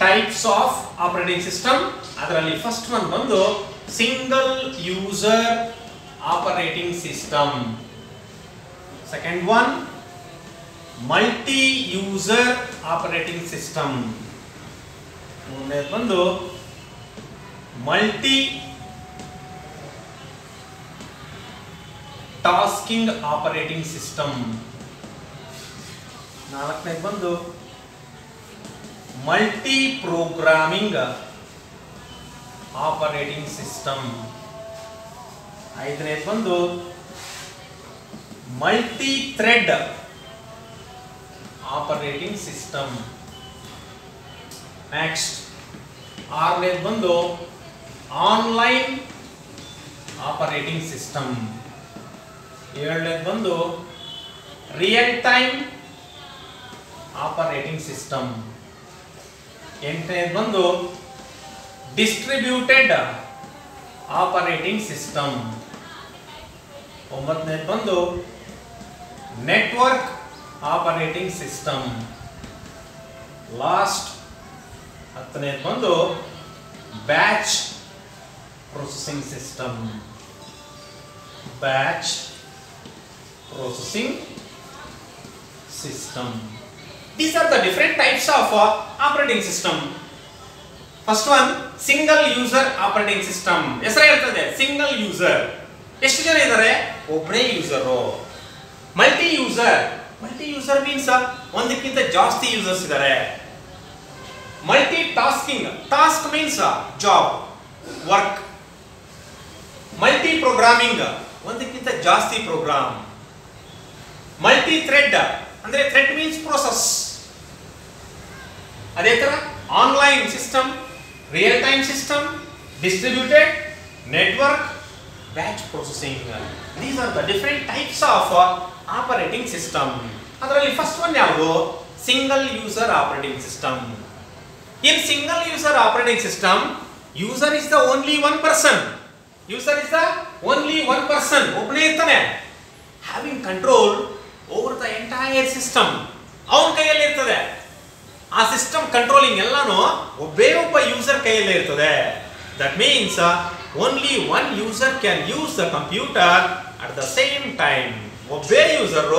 Types of operating system. ಅದರಲ್ಲಿ first one ಬಂದು single user operating system. Second one multi user operating system. ಮೂರನೇದು ಬಂದು multi tasking operating system. ನಾಲ್ಕನೇದು ಬಂದು multi programming operating system. ಐದನೇದು ಬಂದು multi thread operating system. Next ಆರನೇದು ಬಂದು ಆನ್ಲೈನ್ ಆಪರೇಟಿಂಗ್ ಸಿಸ್ಟಮ್. ಏಳನೇದು ಬಂದು ರಿಯಲ್ ಟೈಮ್ ಆಪರೇಟಿಂಗ್ ಸಿಸ್ಟಮ್. ಎಂಟನೇದು ಬಂದು ಡಿಸ್ಟ್ರಿಬ್ಯೂಟೆಡ್ ಆಪರೇಟಿಂಗ್ ಸಿಸ್ಟಮ್. ಒಂಬತ್ತನೇದು ಬಂದು ನೆಟ್ವರ್ಕ್ ಆಪರೇಟಿಂಗ್ ಸಿಸ್ಟಮ್. ಲಾಸ್ಟ್ ಹತ್ತನೇದು ಬಂದು batch processing system. Batch processing system. These are the different types of operating system. First one single user operating system. ಹೆಸರೇ ಹೇಳ್ತದೆ single user. ಎಷ್ಟು ಜನ ಇದ್ದಾರೆ? ಒಬ್ಬನೇ user. Multi user. Multi user means ಒಂದಕ್ಕಿಂತ ಜಾಸ್ತಿ ಯೂಸರ್ಸ್ ಇದ್ದಾರೆ. Multi tasking. Task means job, work. Multi programming ಒಂದಕ್ಕಿಂತ ಜಾಸ್ತಿ ಪ್ರೋಗ್ರಾಮ್. ಮಲ್ಟಿ ಥ್ರೆಡ್ ಅಂದ್ರೆ ಥ್ರೆಡ್ ಮೀನ್ಸ್ ಪ್ರೋಸೆಸ್. ಅದೇ ತರ online system, real time system, distributed, network, batch processing. These are the different types of operating system. ಅದರಲ್ಲಿ first one ಯಾವುದು? Single user operating system. In single user operating system, user is the only one person. User is the only one person. ಒಬ್ಬನೇ ಇರ್ತಾನೆ. Having control over the entire system. ಅವನ ಕೈಯಲ್ಲಿ ಇರ್ತದೆ. ಆ system controlling ಎಲ್ಲಾನು ಒಬ್ಬೇ ಒಬ್ಬ user ಕೈಯಲ್ಲೇ ಇರ್ತದೆ. That means only one user can use the computer at the same time. ಒಬ್ಬೇ ಯೂಸರ್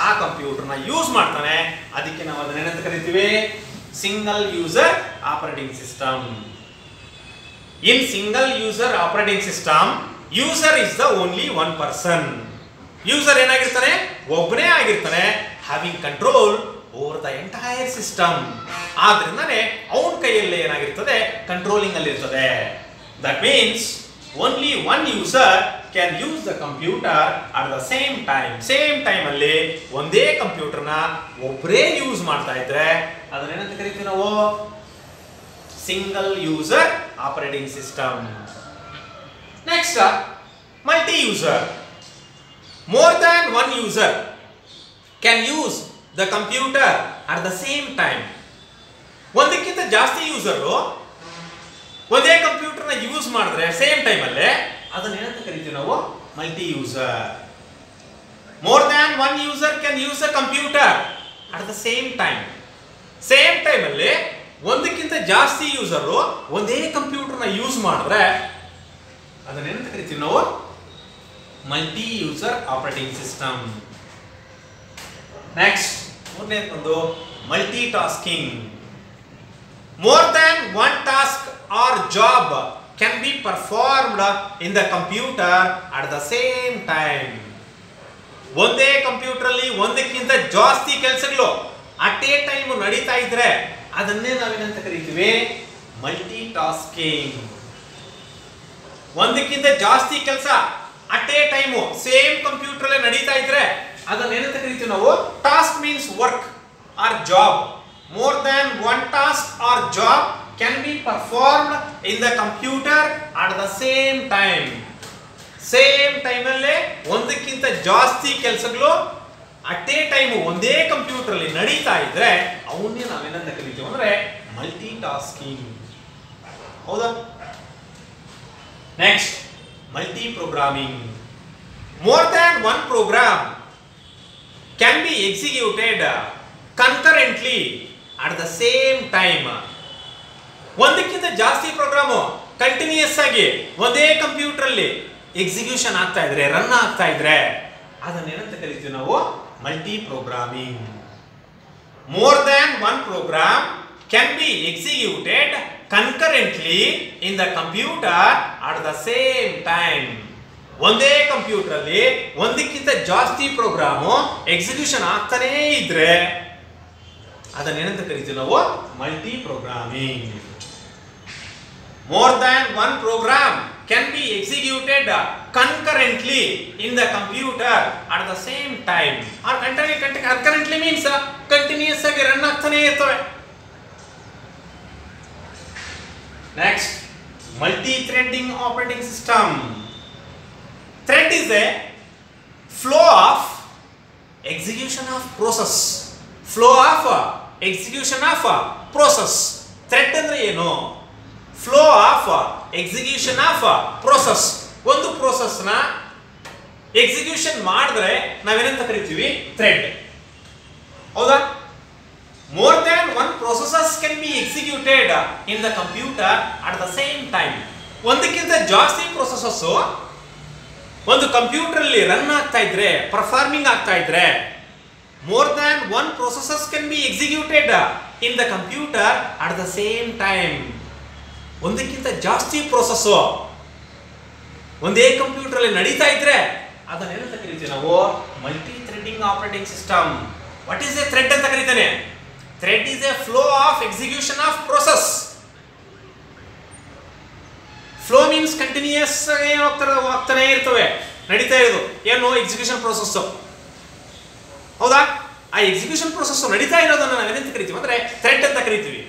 ಆ ಕಂಪ್ಯೂಟರ್ನ ಯೂಸ್ ಮಾಡ್ತಾನೆ. ಅದಕ್ಕೆ ನಾವು ಅದನ್ನ ಏನಂತ ಕರಿತೀವಿ? Single user operating system. In single user operating system, user is the only one person. User ಏನಾಗಿರ್ತಾನೆ? ಒಬ್ಬನೇ ಆಗಿರ್ತಾನೆ. Having control over the entire system. ಆದ್ರಿಂದಾನೆ ಅವನ ಕೈಯಲ್ಲಿ ಏನಾಗಿರ್ತದೆ? ಕಂಟ್ರೋಲಿಂಗ್ ಅಲ್ಲಿ ಇರ್ತದೆ. That means only one user can use the computer at the same time. Same time ಅಲ್ಲಿ ಒಂದೇ ಕಂಪ್ಯೂಟರ್ನ ಒಬ್ಬರೇ ಯೂಸ್ ಮಾಡ್ತಾ ಇದ್ರೆ ಅದನ್ನೇನಂತ ಕರಿತೀವಿ ನಾವು? Single user operating system. Next multi user. More than one user can use the computer at the same time. ಒಂದಕ್ಕಿಂತ ಜಾಸ್ತಿ ಯೂಸರು ಒಂದೇ ಕಂಪ್ಯೂಟರ್ನ ಯೂಸ್ ಮಾಡಿದ್ರೆ ಸೇಮ್ ಟೈಮ್ ಅಲ್ಲೇ ಅದನ್ನ ಏನಂತ ಕರಿತೀವಿ ನಾವು? Multi user. More than one user can use the computer at the same time. Same time ಅಲ್ಲಿ ಒಂದಕ್ಕಿಂತ ಜಾಸ್ತಿ ಯೂಸರು ಒಂದೇ ಕಂಪ್ಯೂಟರ್ನ ಯೂಸ್ ಮಾಡಿದ್ರೆ ಅದನ್ನ ಏನಂತ ಕರಿತೀವಿ ನಾವು? Multi user operating system. Next ಮೂರನೇದು ಒಂದು multitasking. More than one task or job can be performed in the computer at the same time. ಒಂದೇ ಕಂಪ್ಯೂಟರ್ ಅಲ್ಲಿ ಒಂದಕ್ಕಿಂತ ಜಾಸ್ತಿ ಕೆಲಸಗಳು ಅಟ್ ಎ ಟೈಮ್ ನಡೀತಾ ಇದ್ರೆ ಅದನ್ನೇ ನಾವೇನಂತ ಕರಿತೀವಿ? Multitasking. ಒಂದಕ್ಕಿಂತ ಜಾಸ್ತಿ ಕೆಲಸ at a time same computer ಅಲ್ಲೇ ನಡೀತಾ ಇದ್ರೆ ಅದನ್ನ ಏನಂತ ಕರಿತೀವಿ ನಾವು? Task means work or job. More than one task or job can be performed in the computer at the same time. Same time ಅಲ್ಲೇ ಒಂದಕ್ಕಿಂತ ಜಾಸ್ತಿ ಕೆಲಸಗಳು ಅಟ್ ಎ ಟೈಮ್ ಒಂದೇ ಕಂಪ್ಯೂಟರ್ ಅಲ್ಲಿ ನಡೀತಾ ಇದ್ರೆ ಅವನ್ನೇ ನಾವೇನಂತ ಕರಿತೀವಿ ಅಂದ್ರೆ ಮಲ್ಟಿ ಟಾಸ್ಕಿಂಗ್. ಹೌದಾ? Next multi programming. More than one program can be executed concurrently at the same time. ಒಂದಕ್ಕಿಂತ ಜಾಸ್ತಿ ಪ್ರೋಗ್ರಾಮು ಕಂಟಿನ್ಯೂಸ್ ಆಗಿ ಒಂದೇ ಕಂಪ್ಯೂಟರ್ ಅಲ್ಲಿ ಎಕ್ಸಿಕ್ಯೂಷನ್ ಆಗ್ತಾ ಇದ್ರೆ, ರನ್ ಆಗ್ತಾ ಇದ್ರೆ ಅದನ್ನೇನಂತ ಕರಿತೀವಿ ನಾವು? Multi programming. More than one program can be executed concurrently in the computer at the same time. ಒಂದೇ ಕಂಪ್ಯೂಟರ್ ಅಲ್ಲಿ ಒಂದಕ್ಕಿಂತ ಜಾಸ್ತಿ ಪ್ರೋಗ್ರಾಮು ಎಕ್ಸಿಕ್ಯೂಷನ್ ಆಗ್ತಾನೇ ಇದ್ರೆ ಅದನ್ನೇನಂತ ಕರಿತೀವಿ ನಾವು? Multi programming. More than one program can be executed concurrently in the computer at the same time. Or concurrently means continuous ಆಗಿ ರನ್ ಆಗ್ತಾನೆ ಇರ್ತವೆ. Next, multi-threading operating system. Thread is a flow of execution of process. Flow of execution of process. Thread ಅಂದ್ರೆ ಏನು? Flow of execution of process. ಒಂದು process ನ execution ಮಾಡಿದ್ರೆ ನಾವೇನಂತ ಕರಿತೀವಿ? ಥ್ರೆಡ್. ಹೌದಾ? More than one processes can be executed in the computer at the same time. ಒಂದಕ್ಕಿಂತ ಜಾಸ್ತಿ ಪ್ರೊಸೆಸಸ್ ಒಂದು ಕಂಪ್ಯೂಟರ್ ಅಲ್ಲಿ ರನ್ ಆಗ್ತಾ ಇದ್ರೆ, ಪರ್ಫಾರ್ಮಿಂಗ್ ಆಗ್ತಾ ಇದ್ರೆ, more than one processes can be executed in the computer at the same time. ಒಂದಕ್ಕಿಂತ ಜಾಸ್ತಿ ಪ್ರೋಸೆಸ್ ಒಂದೇ ಕಂಪ್ಯೂಟರ್ ಅಲ್ಲಿ ನಡೀತಾ ಇದ್ರೆ ಅದನ್ನೇನಂತ ಕರಿತೀವಿ ನಾವು? Multi threading operating system. What is a thread ಅಂತ ಕರೀತಾನೆ? Thread is a flow of execution of process. Flow means continuous ಆಗಿ ಹೋಗ್ತಾನೆ ಇರ್ತವೆ, ನಡೀತಾ ಇರೋದು. ಏನು? Execution process. ಹೌದಾ? ಆ ಎಕ್ಸಿಕ್ಯೂಷನ್ ಪ್ರೋಸೆಸ್ ನಡೀತಾ ಇರೋದನ್ನ ನಾವೇನಂತ ಕರಿತೀವಿ ಅಂದ್ರೆ ಥ್ರೆಡ್ ಅಂತ ಕರಿತೀವಿ.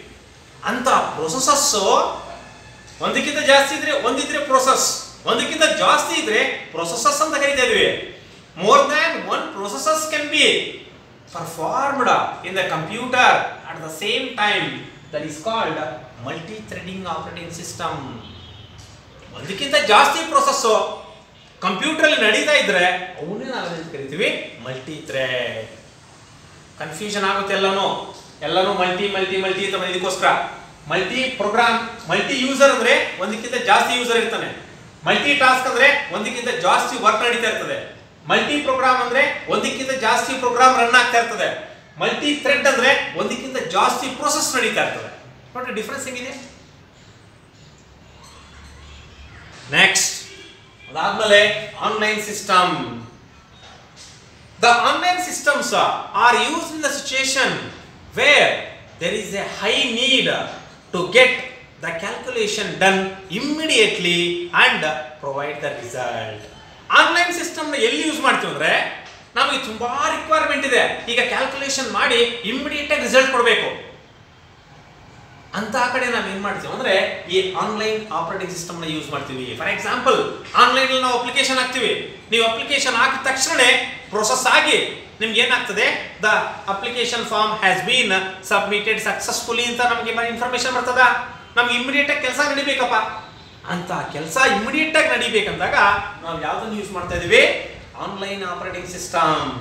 ಅಂತ ಪ್ರೋಸೆಸಸ್ ಒಂದಕ್ಕಿಂತ ಜಾಸ್ತಿ ಇದ್ರೆ ಒಂದಿದ್ರೆ ಪ್ರೋಸೆಸ್, ಒಂದಕ್ಕಿಂತ ಜಾಸ್ತಿ ಇದ್ರೆ ಪ್ರೊಸೆಸಸ್ ಅಂತ ಕರೀತಾ ಇದೀವಿ. More than one processes can be performed in the computer at the same time. That is called multi threading operating system. ಒಂದಕ್ಕಿಂತ ಜಾಸ್ತಿ ಪ್ರೊಸೆಸ್ ಕಂಪ್ಯೂಟರ್ ಅಲ್ಲಿ ನಡೀತಾ ಇದ್ರೆ ಅವನ್ನೇ ನಾವು ಕರಿತೀವಿ ಮಲ್ಟಿ ಥ್ರೆಡ್. ಕನ್ಫ್ಯೂಷನ್ ಆಗುತ್ತೆ ಎಲ್ಲಾನು ಮಲ್ಟಿ ಮಲ್ಟಿ ಮಲ್ಟಿ ಅಂತ. ಇದಕ್ಕೋಸ್ಕರ ಮಲ್ಟಿ ಪ್ರೋಗ್ರಾಮ್, ಮಲ್ಟಿ ಯೂಸರ್ ಅಂದ್ರೆ ಒಂದಕ್ಕಿಂತ ಜಾಸ್ತಿ ಯೂಸರ್ ಇರ್ತಾನೆ. ಮಲ್ಟಿ ಟಾಸ್ಕ್ ಅಂದ್ರೆ ಒಂದಕ್ಕಿಂತ ಜಾಸ್ತಿ ವರ್ಕ್ ನಡೀತಾ ಇರ್ತದೆ. ಮಲ್ಟಿ ಪ್ರೋಗ್ರಾಮ್ ಅಂದ್ರೆ ಒಂದಕ್ಕಿಂತ ಜಾಸ್ತಿ ಪ್ರೋಗ್ರಾಮ್ ರನ್ ಆಗ್ತಾ ಇರ್ತದೆ. ಮಲ್ಟಿ ಥ್ರೆಡ್ ಅಂದ್ರೆ ಒಂದಕ್ಕಿಂತ ಜಾಸ್ತಿ ಪ್ರೋಸೆಸ್ ನಡೀತಾ ಇರ್ತದೆ. ನೋಡಿ ಡಿಫರೆನ್ಸ್ ಹೆಂಗಿದೆ. ನೆಕ್ಸ್ಟ್, ಅದಾದ್ಮೇಲೆ online system. The online systems are used in the situation where there is a high need to get the calculation done immediately and provide the result. Online system ನ ಎಲ್ಲಿ use ಮಾಡ್ತೀವಿ ಅಂದ್ರೆ ನಮಗೆ ತುಂಬಾ requirement ಇದೆ, ಈಗ calculation ಮಾಡಿ immediate ಆಗಿ ರಿಸಲ್ಟ್ ಕೊಡಬೇಕು ಅಂತ ಕಡೆ ನಾವು ಏನ್ ಮಾಡ್ತೀವಿ ಅಂದ್ರೆ ಈ ಆನ್ಲೈನ್ ಆಪರೇಟಿಂಗ್ ಸಿಸ್ಟಮ್ ನ ಯೂಸ್ ಮಾಡ್ತೀವಿ. ಫಾರ್ ಎಕ್ಸಾಂಪಲ್, ಆನ್ಲೈನ್ ಅಲ್ಲಿ ನಾವು ಅಪ್ಲಿಕೇಶನ್ ಹಾಕ್ತಿವಿ. ನೀವು ಅಪ್ಲಿಕೇಶನ್ ಹಾಕಿದ ತಕ್ಷಣ ಪ್ರೋಸೆಸ್ ಆಗಿ ನಿಮ್ಗೆ ಏನಾಗ್ತದೆ? The application form has been submitted successfully ಅಂತ ನಮಗೆ ಇನ್ಫಾರ್ಮೇಶನ್ ಬರ್ತದ. ನಮ್ಗೆ ಇಮಿಡಿಯೇಟ್ ಆಗಿ ಕೆಲಸ ನಡಿಬೇಕಪ್ಪ. ಅಂತ ಕೆಲಸ ಇಮಿಡಿಯೇಟ್ ಆಗಿ ನಡಿಬೇಕಂದಾಗ ನಾವು ಯಾವ್ದನ್ನು ಯೂಸ್ ಮಾಡ್ತಾ ಇದೀವಿ? Online operating system.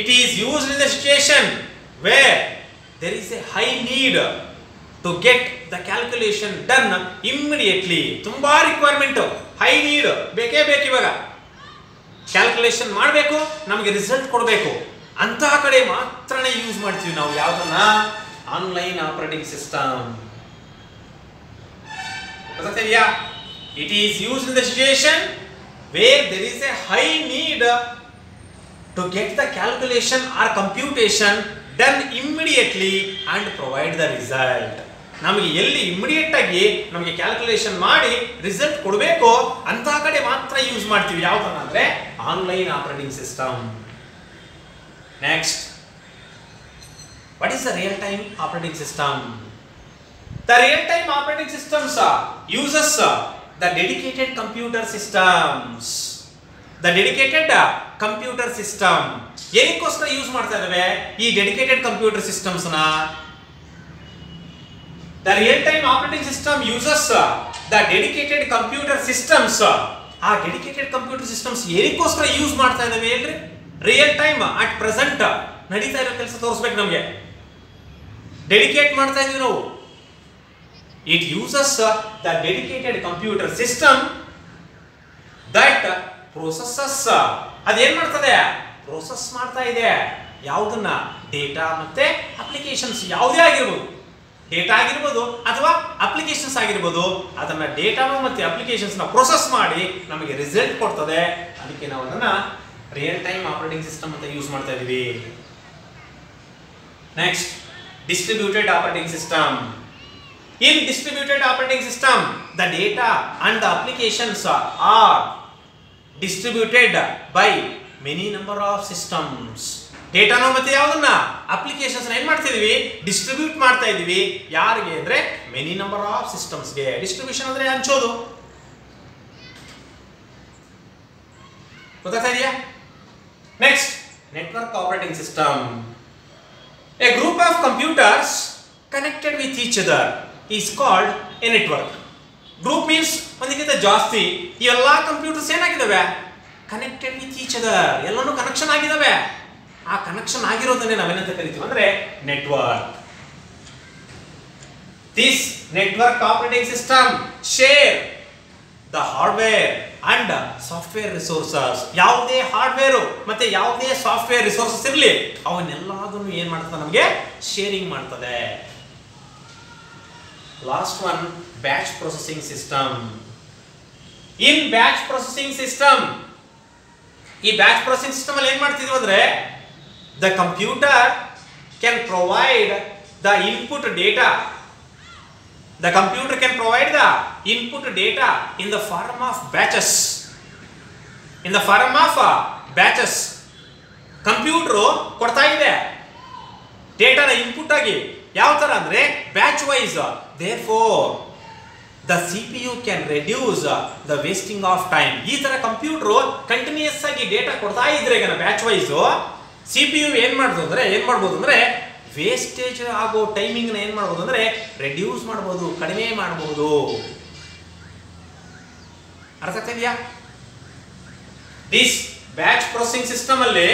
It is used in the situation where there is a high need to get the calculation done immediately. ತುಂಬಾ ರಿಕ್ವೈರ್ಮೆಂಟ್, ಹೈ ನೀಡ್, ಬೇಕೇ ಬೇಕು. ಇವಾಗ ಕ್ಯಾಲ್ಕುಲೇಷನ್ ಮಾಡಬೇಕು, ನಮಗೆ ರಿಸಲ್ಟ್ ಕೊಡಬೇಕು. ಅಂತ ಕಡೆ ಮಾತ್ರನೇ ಯೂಸ್ ಮಾಡ್ತೀವಿ ನಾವು ಯಾವ್ದನ್ನ? Online operating system. ಗೊತ್ತಾಗ್ತಿದೆಯಾ? It is used in the situation where there is a high need to get the calculation or computation done immediately and provide the result. ನಮಗೆ ಎಲ್ಲಿ ಇಮಿಡಿಯೇಟ್ ಆಗಿ ನಮಗೆ ಕ್ಯಾಲ್ಕುಲೇಷನ್ ಮಾಡಿ ರಿಸಲ್ಟ್ ಕೊಡಬೇಕು ಅಂತ ಕಡೆ ಮಾತ್ರ ಯೂಸ್ ಮಾಡ್ತೀವಿ. ಯಾವ್ದನ್ನ ಅಂದ್ರೆ online operating system. Next, what is the real time operating system? The real time operating systems uses the dedicated computer systems. The dedicated computer system ಏನಕ್ಕೋಸ್ಕರ ಯೂಸ್ ಮಾಡ್ತಾ ಇದ್ದಾವೆ ಈ ಡೆಡಿಕೇಟೆಡ್ ಕಂಪ್ಯೂಟರ್ ಸಿಸ್ಟಮ್ಸ್ ನ? The real time operating system uses the dedicated computer systems. ಆ dedicated computer systems ಏನಕ್ಕೋಸ್ಕರ use ಮಾಡ್ತಾ ಇದ್ದಾವೆ ಹೇಳ್ರಿ? Real time at present ನಡೀತಾ ಇರೋ ಕೆಲಸ ತೋರಿಸ್ಬೇಕು ನಮಗೆ. ಡೆಡಿಕೇಟ್ ಮಾಡ್ತಾ ಇದೀವಿ ನಾವು It uses the dedicated computer system that processes ಅದೇನ್ ಮಾಡ್ತದೆ ಪ್ರೋಸೆಸ್ ಮಾಡ್ತಾ ಇದೆ ಯಾವುದನ್ನ ಡೇಟಾ ಮತ್ತೆ ಅಪ್ಲಿಕೇಶನ್ಸ್ ಯಾವುದೇ ಆಗಿರ್ಬೋದು ಡೇಟಾ ಆಗಿರ್ಬೋದು ಅಥವಾ ಅಪ್ಲಿಕೇಶನ್ಸ್ ಆಗಿರ್ಬೋದು ಅದನ್ನ ಡೇಟಾನು ಮತ್ತೆ ಅಪ್ಲಿಕೇಶನ್ಸ್ ನ ಪ್ರೋಸೆಸ್ ಮಾಡಿ ನಮಗೆ ರಿಸಲ್ಟ್ ಕೊಡ್ತದೆ ಅದಕ್ಕೆ ನಾವು ಅದನ್ನ ರಿಯಲ್ ಟೈಮ್ ಆಪರೇಟಿಂಗ್ ಸಿಸ್ಟಮ್ ಅಂತ ಯೂಸ್ ಮಾಡ್ತಾ ಇದೀವಿ next distributed operating system In distributed operating system, the data and the applications are distributed by many number of systems. Data no ಮತ್ತೆ ಯಾವುದನ್ನ ಅಪ್ಲಿಕೇಶನ್ಸ್ ಏನ್ ಮಾಡ್ತಾ ಇದೀವಿ ಡಿಸ್ಟ್ರಿಬ್ಯೂಟ್ ಮಾಡ್ತಾ ಇದೀವಿ ಯಾರಿಗೆ ಅಂದ್ರೆ many number of systems ಗೆ ಡಿಸ್ಟ್ರಿಬ್ಯೂಷನ್ ಅಂದ್ರೆ ಹಂಚೋದು ಗೊತ್ತಾಗ್ತಾ ಇದೆಯಾ next network operating system A group of computers connected with each other is called a network. Group means ಒಂದಕ್ಕಿಂತ ಜಾಸ್ತಿ ಈ ಎಲ್ಲಾ ಕಂಪ್ಯೂಟರ್ಸ್ ಏನಾಗಿದಾವೆ ಕನೆಕ್ಟೆಡ್ ವಿತ್ ಈಚ್ ಅದರ್ ಎಲ್ಲಾನು ಕನೆಕ್ಷನ್ ಆಗಿದಾವೆ ಆ ಕನೆಕ್ಷನ್ ಆಗಿರೋದನ್ನೇ ನಾವೇನಂತ ಕರಿತೀವಿ ಅಂದ್ರೆ network this network operating system share the hardware and software resources ಯಾವುದೇ ಹಾರ್ಡ್ವೇರ್ ಮತ್ತೆ ಯಾವುದೇ ಸಾಫ್ಟ್ವೇರ್ ರಿಸೋರ್ಸಸ್ ಇರಲಿ ಅವನ್ನೆಲ್ಲದನ್ನು ಏನ್ ಮಾಡ್ತದೆ ನಮಗೆ ಶೇರಿಂಗ್ ಮಾಡ್ತದೆ Last one, batch processing system. In batch processing system, ಈ batch processing system ಅಲ್ಲಿ ಏನು ಮಾಡ್ತಿದೀವಿ ಅಂದ್ರೆ the computer can provide the input data. The computer can provide the input data in the form of batches. In the form of batches. Computer ಕೊಡ್ತಾ ಇದೆ ಡೇಟಾನ input ಆಗಿ ಯಾವ ತರ ಅಂದ್ರೆ batch wise therefore the CPU can reduce the wasting of time ಈ ತರ computer continuous ಆಗಿ ಡೇಟಾ ಕೊಡ್ತಾ ಇದ್ರೆ ಈಗ ಬ್ಯಾಚ್ ವೈಸ್ CPU ಏನ್ ಮಾಡಬಹುದು ಅಂದ್ರೆ ವೇಸ್ಟೇಜ್ ಆಗೋ ಟೈಮಿಂಗ್ ನ ಏನ್ ಮಾಡಬಹುದು ಅಂದ್ರೆ ರೆಡ್ಯೂಸ್ ಮಾಡಬಹುದು ಕಡಿಮೆ ಮಾಡಬಹುದು ಅರ್ಥ ಆಗ್ತಾ ಇದೆಯಾ ದಿಸ್ ಬ್ಯಾಚ್ ಪ್ರೊಸೆಸಿಂಗ್ ಸಿಸ್ಟಮ್ ಅಲ್ಲಿ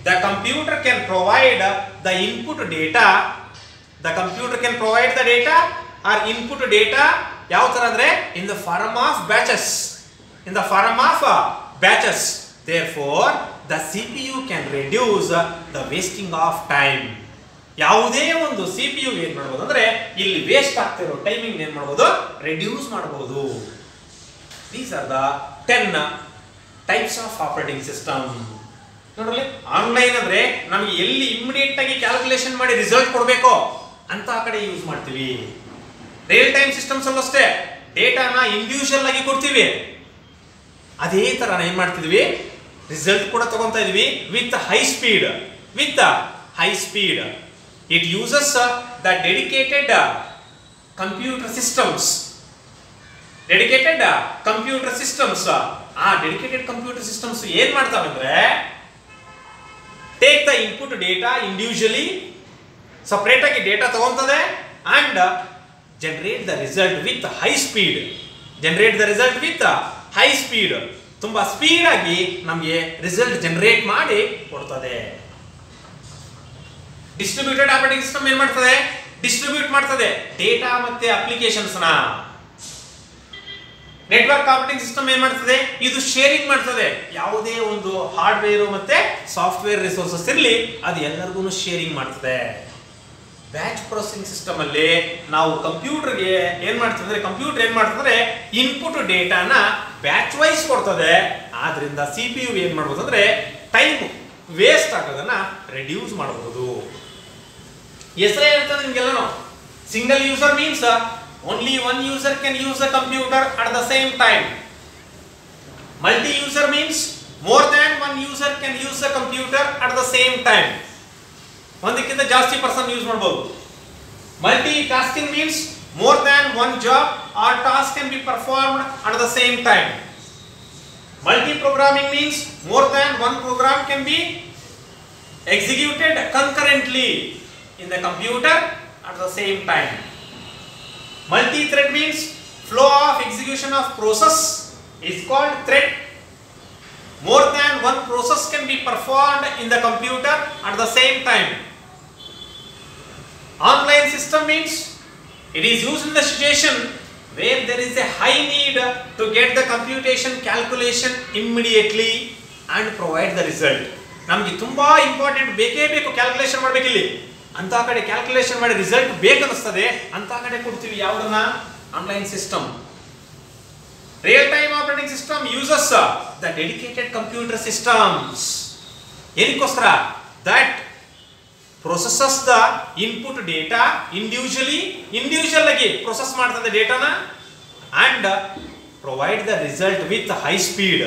the computer can provide the input data the computer can provide the data or input data ಯಾವ ತರ ಅಂದ್ರೆ in the form of batches in the form of batches therefore the CPU can reduce the wasting of time ಯಾವುದೇ ಒಂದು CPU ಏನು ಮಾಡಬಹುದು ಅಂದ್ರೆ ಇಲ್ಲಿ waste ಆಗ್ತಿರೋ ಟೈಮಿಂಗ್ ಏನು ಮಾಡಬಹುದು ರೆಡ್ಯೂಸ್ ಮಾಡಬಹುದು these are the 10 types of operating system ನೋಡ್ರಿ ಆನ್ಲೈನ್ ಅಂದ್ರೆ ನಮಗೆ ಎಲ್ಲಿ ಇಮಿಡಿಯೇಟ್ ಆಗಿ ಕ್ಯಾಲ್ಕುಲೇಷನ್ ಮಾಡಿ ರಿಸಲ್ಟ್ ಕೊಡಬೇಕು ಅಂತ ಆ ಕಡೆ ಯೂಸ್ ಮಾಡ್ತೀವಿ ರಿಯಲ್ ಟೈಮ್ ಸಿಸ್ಟಮ್ಸ್ ಅಲ್ಲೂ ಅಷ್ಟೇ ಡೇಟಾನ ಇಂಡಿವಿಜುವಲ್ ಆಗಿ ಕೊಡ್ತೀವಿ ಅದೇ ತರ ಏನ್ ಮಾಡ್ತಿದ್ವಿ ರಿಸಲ್ಟ್ ಕೂಡ ತಗೊಂತಾ ಇದೀವಿ with high speed it uses the dedicated computer systems ಆ ಡೆಡಿಕೇಟೆಡ್ ಕಂಪ್ಯೂಟರ್ ಸಿಸ್ಟಮ್ಸ್ ಏನ್ ಮಾಡ್ತಾವೆ ಅಂದ್ರೆ take the input data individually separate ಆಗಿ ಡೇಟಾ ತಗೊಂತದೆ and generate the result with high speed ತುಂಬಾ ಸ್ಪೀಡ್ ಆಗಿ ನಮಗೆ ರಿಸಲ್ಟ್ ಜನರೇಟ್ ಮಾಡಿ ಕೊಡ್ತದೆ ಡಿಸ್ಟ್ರಿಬ್ಯೂಟೆಡ್ ಆಪರೇಟಿಂಗ್ ಸಿಸ್ಟಮ್ ಏನ್ ಮಾಡ್ತದೆ ಡಿಸ್ಟ್ರಿಬ್ಯೂಟ್ ಮಾಡ್ತದೆ ಡೇಟಾ ಮತ್ತೆ ಅಪ್ಲಿಕೇಶನ್ಸ್ ನ ನೆಟ್ವರ್ಕ್ ಆಪರೇಟಿಂಗ್ ಸಿಸ್ಟಮ್ ಏನ್ ಮಾಡ್ತದೆ ಇದು ಶೇರಿಂಗ್ ಮಾಡ್ತದೆ ಯಾವುದೇ ಒಂದು ಹಾರ್ಡ್ವೇರ್ ಮತ್ತೆ ಸಾಫ್ಟ್ವೇರ್ ರಿಸೋರ್ಸಸ್ ಇರಲಿ ಅದು ಎಲ್ಲರಿಗೂ ಶೇರಿಂಗ್ ಮಾಡ್ತದೆ ಬ್ಯಾಚ್ ಪ್ರೊಸೆಸಿಂಗ್ ಸಿಸ್ಟಮ್ ಅಲ್ಲಿ ನಾವು ಕಂಪ್ಯೂಟರ್ಗೆ ಏನ್ ಮಾಡ್ತದೆ ಕಂಪ್ಯೂಟರ್ ಏನ್ ಮಾಡ್ತದೆ ಇನ್ಪುಟ್ ಡೇಟಾನ ಬ್ಯಾಚ್ ವೈಸ್ ಕೊಡ್ತದೆ ಆದ್ರಿಂದ CPU ಏನ್ ಮಾಡಬಹುದು ಅಂದ್ರೆ ಟೈಮ್ ವೇಸ್ಟ್ ಆಗೋದನ್ನ ರೆಡ್ಯೂಸ್ ಮಾಡಬಹುದು ಹೆಸರೇ ಇರ್ತದೆ ನಿಮ್ಗೆಲ್ಲನೂ single user means only one user can use the computer at the same time multi user means more than one user can use the computer at the same time ಒಂದಕ್ಕಿಂತ ಜಾಸ್ತಿ person use ಮಾಡಬಹುದು multi tasking means more than one job or task can be performed at the same time multi programming means more than one program can be executed concurrently in the computer at the same time multi-thread means flow of execution of process is called thread more than one process can be performed in the computer at the same time online system means It is used in the situation where there is a high need to get the computation calculation immediately and provide the result. ನಮಗೆ ತುಂಬಾ important ಬೇಕೇ ಬೇಕು calculation ಮಾಡಬೇಕಿಲ್ಲಿ ಅಂತ ಕಡೆ calculation ಮಾಡಿ result ಬೇಕನ್ನಿಸ್ತದೆ ಅಂತ ಕಡೆ ಕೊಡ್ತೀವಿ ಯಾವುದನ್ನ online system. Real time operating system uses the dedicated computer systems. ಏನಕ್ಕೋಸ್ಕರ? That processes the input data individual ಆಗಿ ಪ್ರೊಸೆಸ್ ಮಾಡ್ತದೆ ಡೇಟಾನ and provide the result with high speed.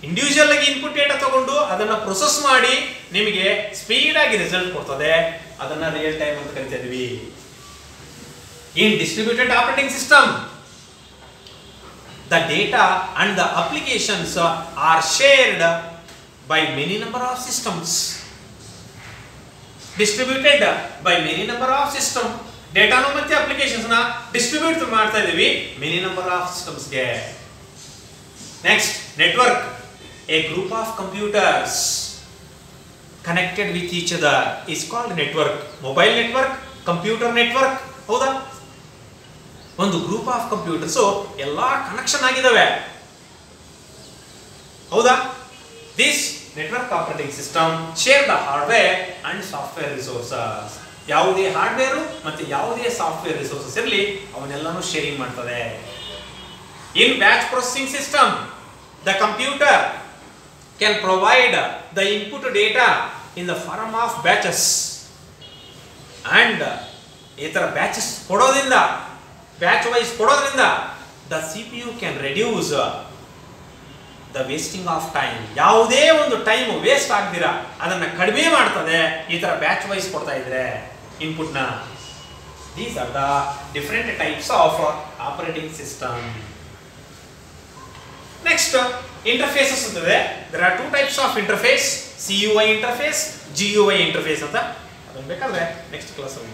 Individual ಆಗಿ ಇನ್ಪುಟ್ ಡೇಟಾ ತಗೊಂಡು ಅದನ್ನ ಪ್ರೊಸೆಸ್ ಮಾಡಿ ನಿಮಗೆ ಸ್ಪೀಡ್ ಆಗಿ ರಿಸಲ್ಟ್ ಕೊಡ್ತದೆ. ಅದನ್ನ ರಿಯಲ್ ಟೈಮ್ ಅಂತ ಕರಿತಾ ಇದೀವಿ. In distributed operating system, the data and the applications are shared by many number of systems. Distributed by many number of system. Data no ಮತ್ತೆ applications na distribute ಮಾಡ್ತಾ ಇದೀವಿ many number of systems ಗೆ. Next, network. A group of computers connected with each other is called network. Mobile network, computer network. ಹೌದಾ? ಒಂದು group of computers ಎಲ್ಲಾ connection ಆಗಿದಾವೆ. ಹೌದಾ? This network operating system share the hardware and software resources. ಯಾವುದೇ hardware ಮತ್ತು ಯಾವುದೇ software resources ಇರಲಿ ಅವನ್ನೆಲ್ಲನೂ sharing ಮಾಡ್ತದೆ. In batch processing system, the computer can provide the input data in the form of batches. And ಈ ತರ batches ಕೊಡೋದ್ರಿಂದ batch wise ಕೊಡೋದ್ರಿಂದ the CPU can reduce the wasting of time. ಯಾವುದೇ ಒಂದು time waste ಆಗದಿರಾ ಅದನ್ನ ಕಡಿಮೆ ಮಾಡ್ತದೆ ಈ ತರ ಬ್ಯಾಚ್ ವೈಸ್ ಕೊಡ್ತಾ ಇದ್ರೆ ಇನ್ಪುಟ್ ನ. These are the different types of operating system. Next, interfaces ಇರ್ತದೆ. There are two types of interface, CUI interface, GUI interface ಅಂತ. ಅದನ್ನ ಬೇಕಾದ್ರೆ ನೆಕ್ಸ್ಟ್ ಕ್ಲಾಸ್ ಅಲ್ಲಿ